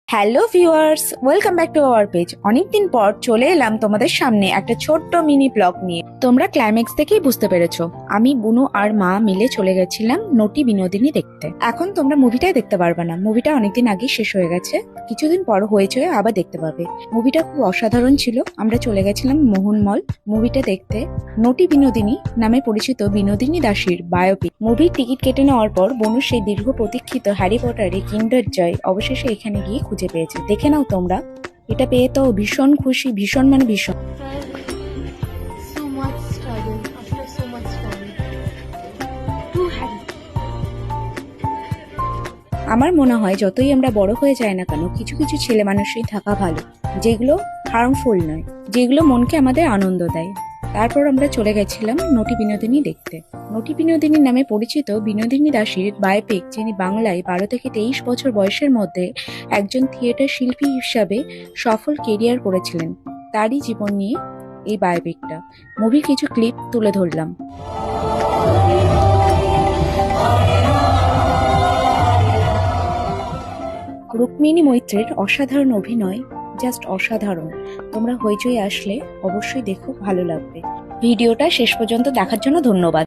Hello viewers, welcome back to our page. অনেকদিন পর চলে এলাম তোমাদের সামনে একটা ছোট্ট মিনি ব্লগ নিয়ে। তোমরা ক্লাইম্যাক্স থেকেই বুঝতে পেরেছো, আমি বুনু আর মা মিলে চলে গেছিলাম নটি বিনোদিনী দেখতে। এখন তোমরা মুভিটাই দেখতে পারবে না, মুভিটা অনেকদিন আগে শেষ হয়ে গেছে, কিছুদিন পর হয়েছে আবার দেখতে পাবে। মুভিটা খুব অসাধারণ ছিল। আমরা চলে গেছিলাম মোহন মল মুভিটা দেখতে। নটি বিনোদিনী নামে পরিচিত বিনোদিনী দাসীর বায়োপিক। মুভির টিকিট কেটে নেওয়ার পর বনু সেই দীর্ঘ প্রতীক্ষিত হ্যারি পটারের কিন্ডার জয় অবশেষে এখানে গিয়ে খুঁজে পেয়েছে। দেখে নাও তোমরা, এটা পেয়ে তো ভীষণ খুশি, ভীষণ মানে ভীষণ। So much struggle, after so much struggle, to Harry. আমার মনে হয় যতই আমরা বড় হয়ে যাই না কেন, কিছু কিছু ছেলে মানুষই থাকা ভালো, যেগুলো হার্মফুল নয়, যেগুলো মনকে আমাদের আনন্দ দেয়। তারপর আমরা চলে গেছিলাম নটি বিনোদিনী দেখতে। নটি বিনোদিনী নামে পরিচিত বিনোদিনী দাসীর বায়োপিক, যিনি বাংলায় 12 থেকে 23 বছর বয়সের মধ্যে একজন থিয়েটার শিল্পী হিসাবে সফল কেরিয়ার করেছিলেন, তারই জীবন নিয়ে এই বায়োপিকটা। মুভির কিছু ক্লিপ তুলে ধরলাম। রুক্মিণী মৈত্রের অসাধারণ অভিনয়, জাস্ট অসাধারণ। তোমরা হইচই আসলে অবশ্যই দেখো, ভালো লাগবে। ভিডিওটা শেষ পর্যন্ত দেখার জন্য ধন্যবাদ।